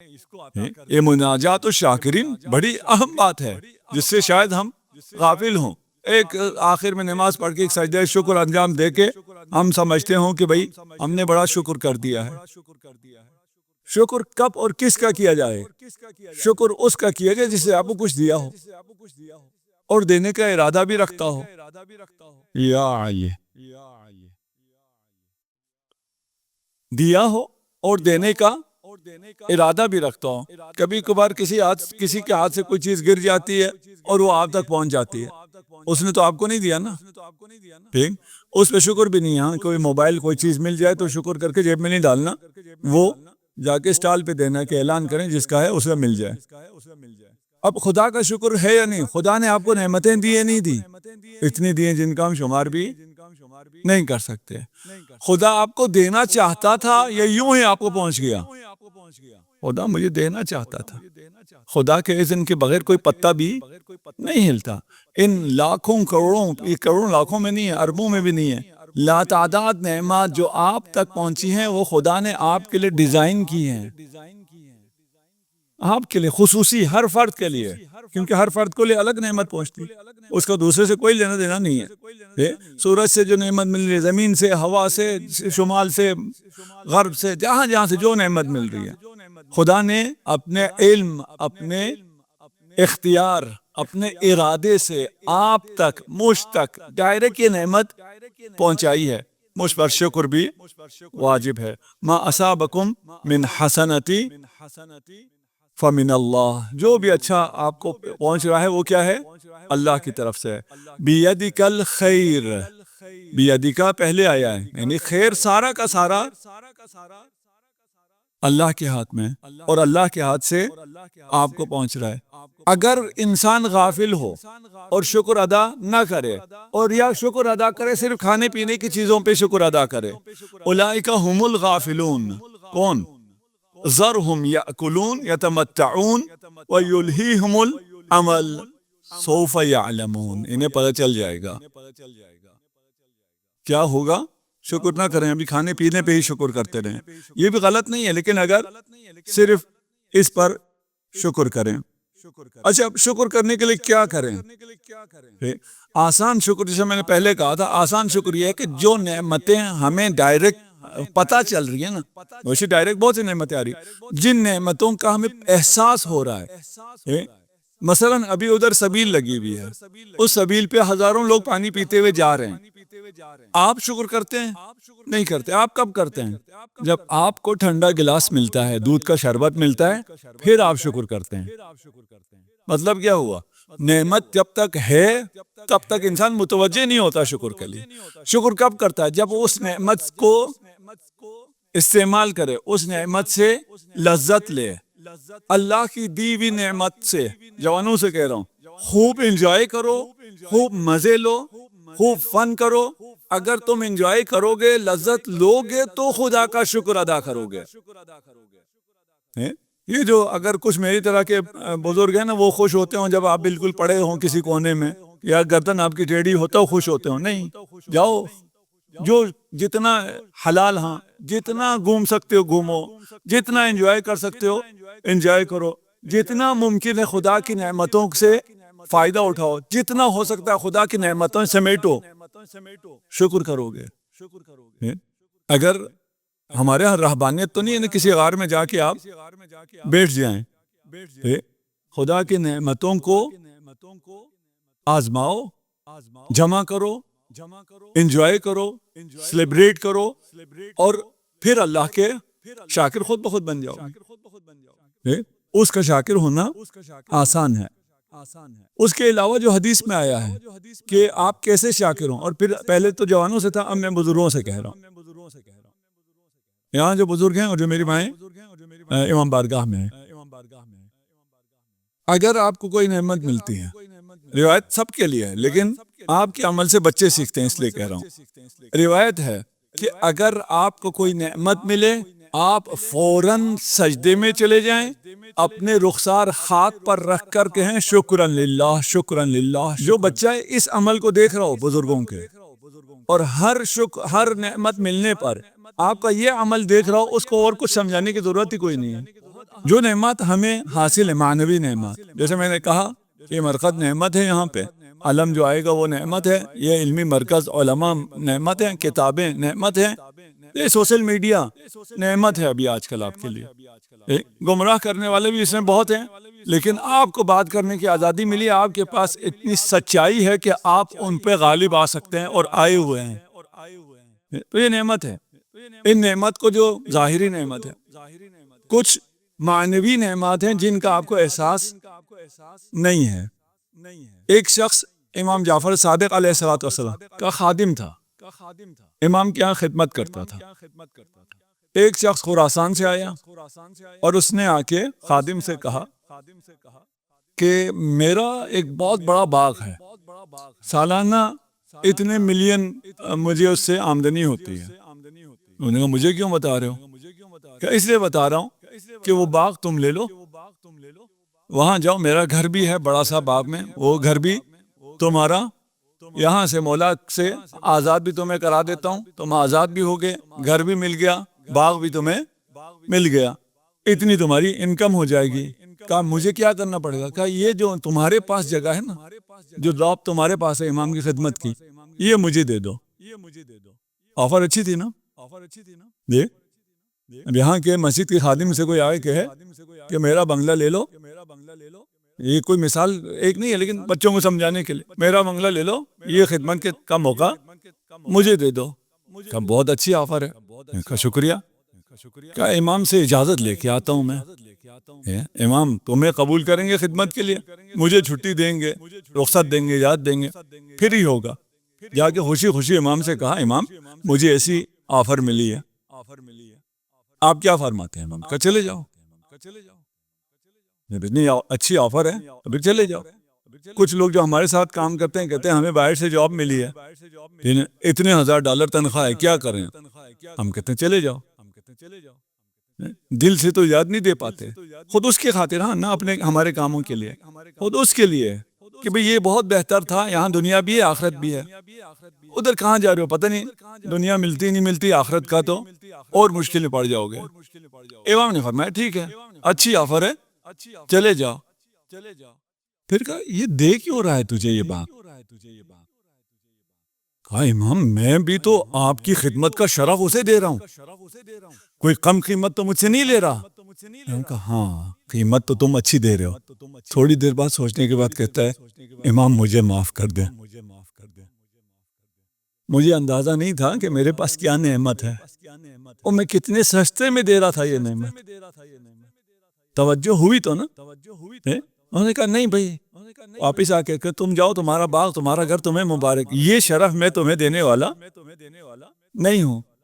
یہ مناجات الشاکرین بڑی اہم بات ہے جس سے شاید ہم غافل ہوں. ایک آخر میں نماز پڑھ کے ایک سجدہ شکر انجام دے کے ہم سمجھتے ہوں کہ بھئی ہم نے بڑا شکر کر دیا ہے. شکر کب اور کس کا کیا جائے؟ شکر اس کا کیا جائے جس سے آپ کو کچھ دیا ہو اور دینے کا ارادہ بھی رکھتا ہو. دیا ہو اور دینے کا ارادہ بھی رکھتا ہو. کبھی کبھار کسی کے ہاتھ سے کوئی چیز گر جاتی ہے اور وہ آپ تک پہنچ جاتی ہے. اس نے تو آپ کو نہیں دیا نا. ٹھیک، اس پہ شکر بھی نہیں. ہاں، کوئی موبائل کوئی چیز مل جائے تو شکر کر کے جیب میں نہیں ڈالنا، وہ جا کے اسٹال پہ دینا کہ اعلان کریں جس کا ہے اسے مل جائے. اب خدا کا شکر ہے یا نہیں؟ خدا نے آپ کو نعمتیں دی یا نہیں دی؟ اتنی دی ہیں جن کا ہم شمار بھی نہیں کر سکتے. خدا آپ کو دینا چاہتا تھا یا یوں ہی آپ کو پہنچ گیا؟ خدا مجھے دینا چاہتا تھا. خدا کے اذن کے بغیر کوئی پتا بھی نہیں ہلتا. ان لاکھوں کروڑوں، یہ کروڑوں لاکھوں میں نہیں ہے، اربوں میں بھی نہیں ہے، لا تعداد نعمات جو آپ تک پہنچی ہیں وہ خدا نے آپ کے لیے ڈیزائن کی ہیں، آپ کے لیے خصوصی، ہر فرد کے لیے. کیونکہ ہر فرد کو لیے الگ نعمت پہنچتی، اس کا دوسرے سے کوئی لینا دینا نہیں ہے. سورج سے جو نعمت مل رہی ہے، زمین سے، ہوا سے، شمال سے، غرب سے، جہاں جہاں سے جو نعمت مل رہی ہے، خدا نے اپنے علم، اپنے اختیار، اپنے ارادے سے آپ تک، مجھ تک ڈائریکٹ یہ نعمت پہنچائی ہے. مجھ پر شکر بھی واجب ہے. ما اصابکم من حسنتی فمن اللہ، جو بھی اچھا آپ کو پہنچ رہا ہے وہ کیا ہے؟ اللہ کی طرف سے. بیدک الخیر، بیدک پہلے آیا ہے، یعنی خیر سارا کا سارا اللہ کے ہاتھ میں، اور اللہ کے ہاتھ سے آپ کو پہنچ رہا ہے. اگر انسان غافل ہو اور شکر ادا نہ کرے، اور یا شکر ادا کرے صرف کھانے پینے کی چیزوں پہ شکر ادا کرے، اولئک هم الغافلون. کون؟ ذرهم یأکلون یتمتعون ویلہیہم العمل سوف یعلمون. انہیں پتہ چل جائے گا کیا ہوگا. شکر نہ کریں، ابھی کھانے پینے پہ ہی شکر کرتے رہیں. یہ بھی غلط نہیں ہے، لیکن اگر صرف اس پر شکر کریں. اچھا، اب شکر کرنے کے لیے کیا کریں؟ آسان شکر، جسے میں نے پہلے کہا تھا، آسان شکر یہ ہے کہ جو نعمتیں ہمیں ڈائریکٹ پتہ چل رہی ہیں نا، ویسے ڈائریکٹ بہت سی نعمتیں آ رہی ہیں، جن نعمتوں کا ہمیں احساس ہو رہا ہے. مثلا ابھی ادھر سبیل لگی ہوئی ہے، اس سبیل پہ ہزاروں لوگ پانی پیتے ہوئے جا رہے ہیں. آپ شکر کرتے ہیں؟ نہیں کرتے. آپ کب کرتے ہیں؟ جب آپ کو ٹھنڈا گلاس ملتا ہے، دودھ کا شربت ملتا ہے، پھر آپ شکر کرتے ہیں. مطلب کیا ہوا؟ نعمت جب تک ہے تب تک انسان متوجہ نہیں ہوتا شکر کے لیے. شکر کب کرتا ہے؟ جب اس نعمت کو استعمال کرے، اس نعمت سے لذت لے. اللہ کی دی ہوئی نعمت سے، جوانوں سے کہہ رہا ہوں، خوب انجوائے کرو، خوب مزے لو، خوب فن کرو. اگر تم انجوائے کرو گے، لذت لو گے، تو خدا کا شکر ادا کرو گے. یہ جو اگر کچھ میری طرح کے بزرگ ہیں نا، وہ خوش ہوتے ہوں جب آپ بالکل پڑے ہوں کسی کونے میں، یا گردن آپ کی ٹیڑھی ہوتا ہو، خوش ہوتے ہوں. نہیں، جاؤ، جو جتنا حلال، ہاں جتنا گھوم سکتے ہو گھومو، جتنا انجوائے کر سکتے ہو انجوائے کرو، جتنا ممکن ہے خدا کی نعمتوں سے فائدہ اٹھاؤ، جتنا ہو سکتا ہے خدا کی نعمتوں سمیٹو، شکر کرو گے. اگر ہمارے ہاں رہبانیت تو نہیں ہے نا کسی غار میں جا کے آپ بیٹھ جائیں. خدا کی نعمتوں کو آزماؤ، جمع کرو، انجوائے کرو، سیلیبریٹ کرو، اور پھر اللہ کے شاکر خود بخود بن جاؤ. اس کا شاکر ہونا آسان ہے. اس کے علاوہ جو حدیث میں آیا ہے کہ آپ کیسے شاکر ہوں، اور پھر پہلے تو جوانوں سے تھا، اب میں بزرگوں سے کہہ رہا ہوں. یہاں جو بزرگ ہیں اور جو میری مائیں امام بارگاہ میں ہیں، اگر آپ کو کوئی نعمت ملتی ہے، روایت سب کے لیے ہے لیکن آپ کے عمل سے بچے سیکھتے ہیں، اس لیے کہہ رہا ہوں. روایت ہے کہ اگر آپ کو کوئی نعمت ملے، آپ فوراً سجدے میں چلے جائیں، اپنے رخسار خاک پر رکھ کر کہیں شکرن للہ، شکرن للہ. جو بچہ اس عمل کو دیکھ رہا ہو بزرگوں کے، اور ہر نعمت ملنے پر آپ کا یہ عمل دیکھ رہا ہو، اس کو اور کچھ سمجھانے کی ضرورت ہی کوئی نہیں ہے. جو نعمت ہمیں حاصل ہے معنوی نعمت، جیسے میں نے کہا یہ مرکز نعمت ہے، یہاں پہ علم جو آئے گا وہ نعمت ہے، یہ علمی مرکز علماء نعمت ہیں، کتابیں نعمت ہیں، یہ سوشل میڈیا نعمت ہے ابھی آج کل آپ کے لیے۔ گمراہ کرنے والے بھی اس میں بہت ہیں، لیکن آپ کو بات کرنے کی آزادی ملی، آپ کے پاس اتنی سچائی ہے کہ آپ ان پہ غالب آ سکتے ہیں اور آئے ہوئے ہیں، تو یہ نعمت ہے۔ ان نعمت کو جو ظاہری نعمت ہے، کچھ معنوی نعمات ہیں جن کا آپ کو احساس نہیں ہے۔ ایک شخص امام جعفر صادق علیہ الصلوۃ والسلام کا خادم تھا، امام کے یہاں خدمت کرتا تھا۔ ایک شخص خراسان سے آیا اور اس نے آ کے خادم سے کہا کہ میرا ایک بہت بڑا باغ ہے، سالانہ اتنے ملین مجھے اس سے آمدنی ہوتی ہے۔ انہوں نے کہا مجھے کیوں بتا رہے ہو؟ کہ اس لیے بتا رہا ہوں کہ وہ باغ تم لے لو، وہاں جاؤ، میرا گھر بھی ہے بڑا سا باغ میں، وہ گھر بھی تمہارا، یہاں سے مولا سے آزاد بھی تمہیں کرا دیتا ہوں، تم آزاد بھی ہو گئے، گھر بھی مل گیا، باغ بھی تمہیں مل گیا، اتنی تمہاری انکم ہو جائے گی۔ کہا مجھے کیا کرنا پڑے گا؟ کہا یہ جو تمہارے پاس جگہ ہے نا، جو لوپ تمہارے پاس ہے امام کی خدمت کی، یہ مجھے دے دو۔ آفر اچھی تھی نا جی؟ اب یہاں کے مسجد کے خادم سے کوئی آئے کہے کہ میرا بنگلہ لے لو، یہ کوئی مثال ایک نہیں ہے لیکن بچوں کو سمجھانے کے لیے، میرا بنگلہ لے لو، یہ خدمت کا موقع مجھے دے دو۔ کہا بہت اچھی آفر ہے۔ میں کہا شکریہ۔ کہا امام سے اجازت لے کے آتا ہوں میں، امام تمہیں قبول کریں گے خدمت کے لیے، مجھے چھٹی دیں گے، رخصت دیں گے، اجازت دیں گے، پھر ہی ہوگا۔ جا کے خوشی خوشی امام سے کہا امام مجھے ایسی آفر ملی ہے، آپ کیا فرماتے ہیں؟ امام کہا چلے جاؤ، اتنی اچھی آفر ہے ابھی چلے جاؤ۔ کچھ لوگ جو ہمارے ساتھ کام کرتے ہیں کہتے ہیں ہمیں باہر سے جاب ملی ہے، اتنے $1000 تنخواہ ہے، کیا کریں؟ ہم کہتے ہیں چلے جاؤ۔ دل سے تو یاد نہیں دے پاتے، خود اس کی خاطر، ہاں نہ اپنے ہمارے کاموں کے لیے، خود اس کے لیے کہ بھئی یہ بہت بہتر تھا، یہاں دنیا بھی ہے آخرت بھی ہے، ادھر کہاں جا رہے ہو پتہ نہیں، دنیا ملتی نہیں ملتی، آخرت کا تو اور مشکل میں پڑ جاؤ گے۔ امام نے فرمایا ٹھیک ہے، اچھی آفر ہے، چلے جاؤ۔ پھر کہا یہ دے کیوں رہا ہے تجھے یہ باغ؟ کہا امام میں بھی تو آپ کی خدمت کا شرف اسے دے رہا ہوں، کوئی کم قیمت تو مجھ سے نہیں لے رہا۔ میں نے کہا ہاں قیمت تو تم اچھی دے رہے ہو۔ تھوڑی دیر بعد سوچنے کے بعد کہتا ہے امام مجھے معاف کر دیں، مجھے اندازہ نہیں تھا کہ میرے پاس کیا نعمت ہے اور میں کتنے سستے میں دے رہا تھا یہ نعمت۔ توجہ ہوئی تو نا؟ انہوں نے کہا نہیں بھائی، واپس آ کے کہ تم جاؤ، تمہارا باغ تمہارا گھر تمہیں مبارک، یہ شرف میں تمہیں دینے والا نہیں ہوں۔